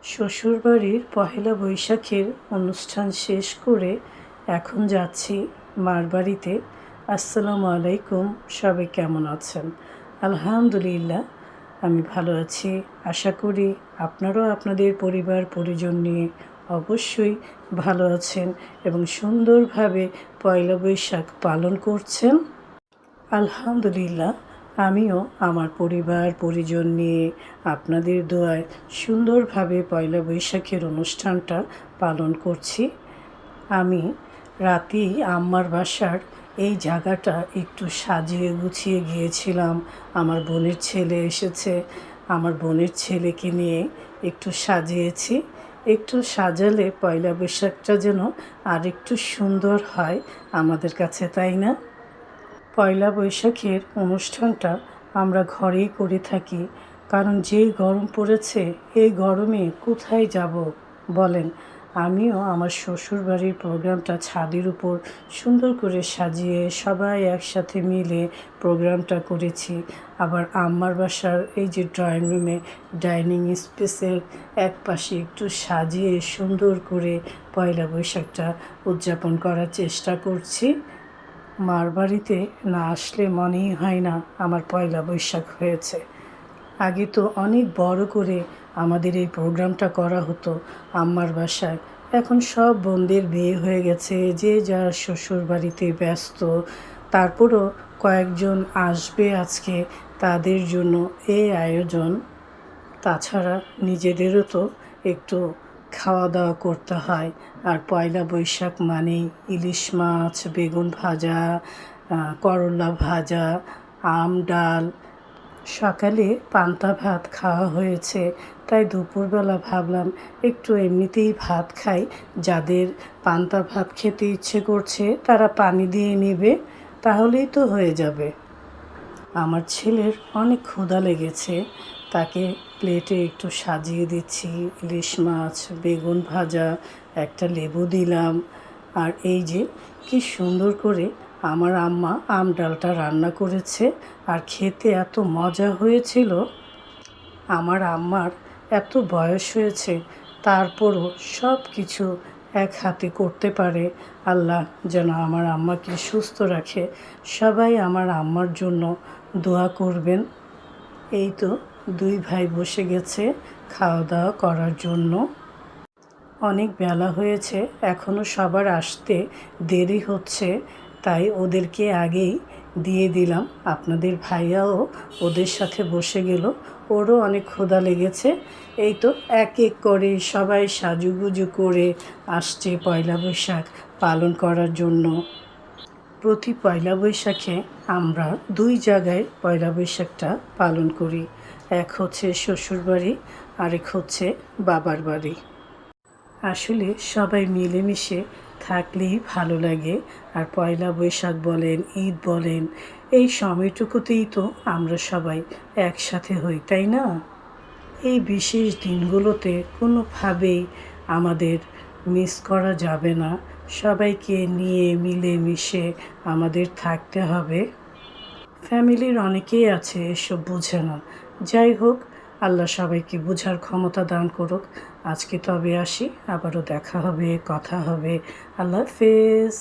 শ্বশুরবাড়ির পহেলা বৈশাখের অনুষ্ঠান শেষ করে এখন যাচ্ছি মার বাড়িতে। আসসালামু আলাইকুম, সবাই কেমন আছেন? আলহামদুলিল্লাহ, আমি ভালো আছি। আশা করি আপনারাও আপনাদের পরিবার পরিজন নিয়ে অবশ্যই ভালো আছেন এবং সুন্দরভাবে পয়লা বৈশাখ পালন করছেন। আলহামদুলিল্লাহ, আমিও আমার পরিবার পরিজন নিয়ে আপনাদের দোয়ায় সুন্দরভাবে পয়লা বৈশাখের অনুষ্ঠানটা পালন করছি। আমি রাতেই আম্মার বাসার এই জায়গাটা একটু সাজিয়ে গুছিয়ে গিয়েছিলাম। আমার বোনের ছেলে এসেছে, আমার বোনের ছেলেকে নিয়ে একটু সাজিয়েছি। একটু সাজালে পয়লা বৈশাখটা যেন আর একটু সুন্দর হয় আমাদের কাছে, তাই না? পয়লা বৈশাখের অনুষ্ঠানটা আমরা ঘরেই করে থাকি, কারণ যেই গরম পড়েছে এই গরমে কোথায় যাব বলেন। আমিও আমার শ্বশুরবাড়ির প্রোগ্রামটা ছাদের উপর সুন্দর করে সাজিয়ে সবাই একসাথে মিলে প্রোগ্রামটা করেছি। আবার আম্মার বাসার এই যে ড্রয়িং রুমে ডাইনিং স্পেসের এক পাশে একটু সাজিয়ে সুন্দর করে পয়লা বৈশাখটা উদযাপন করার চেষ্টা করছি। মার বাড়িতে না আসলে মনেই হয় না আমার পয়লা বৈশাখ হয়েছে। আগে তো অনেক বড় করে আমাদের এই প্রোগ্রামটা করা হতো আম্মার বাসায়। এখন সব বোনদের বিয়ে হয়ে গেছে, যে যার শ্বশুর বাড়িতে ব্যস্ত। তারপরও কয়েকজন আসবে আজকে, তাদের জন্য এই আয়োজন। তাছাড়া নিজেদেরও তো একটু খাওয়া দাওয়া করতে হয়। আর পয়লা বৈশাখ মানেই ইলিশ মাছ, বেগুন ভাজা, করলা ভাজা, আম ডাল। সকালে পান্তা ভাত খাওয়া হয়েছে, তাই দুপুরবেলা ভাবলাম একটু এমনিতেই ভাত খাই। যাদের পান্তা ভাত খেতে ইচ্ছে করছে তারা পানি দিয়ে নেবে, তাহলেই তো হয়ে যাবে। আমার ছেলের অনেক ক্ষুধা লেগেছে, তাকে প্লেটে একটু সাজিয়ে দিচ্ছি ইলিশ মাছ, বেগুন ভাজা, একটা লেবু দিলাম। আর এই যে কি সুন্দর করে আমার আম্মা আম ডালটা রান্না করেছে, আর খেতে এত মজা হয়েছিল। আমার আম্মার এত বয়স হয়েছে, তারপরও সব কিছু এক হাতে করতে পারে। আল্লাহ যেন আমার আম্মাকে সুস্থ রাখে। সবাই আমার আম্মার জন্য দোয়া করবেন। এই তো দুই ভাই বসে গেছে খাওয়া দাওয়া করার জন্য। অনেক বেলা হয়েছে, এখনও সবার আসতে দেরি হচ্ছে, তাই ওদেরকে আগেই দিয়ে দিলাম। আপনাদের ভাইয়াও ওদের সাথে বসে গেল, ওরও অনেক ক্ষুধা লেগেছে। এই তো এক এক করে সবাই সাজুগুজু করে আসছে পয়লা বৈশাখ পালন করার জন্য। প্রতি পয়লা বৈশাখে আমরা দুই জায়গায় পয়লা বৈশাখটা পালন করি। এক হচ্ছে শ্বশুরবাড়ি, আরেক হচ্ছে বাবার বাড়ি। আসলে সবাই মিলেমিশে থাকলেই ভালো লাগে। আর পয়লা বৈশাখ বলেন, ঈদ বলেন, এই সময়টুকুতেই তো আমরা সবাই একসাথে হই, তাই না? এই বিশেষ দিনগুলোতে কোনোভাবেই আমাদের মিস করা যাবে না। সবাইকে নিয়ে মিলেমিশে আমাদের থাকতে হবে। ফ্যামিলির অনেকেই আছে এসব বোঝে না। যাই হোক, আল্লাহ সবাইকে বোঝার ক্ষমতা দান করুক। আজকে তবে আসি, আবারও দেখা হবে, কথা হবে। আল্লাহ হাফেজ।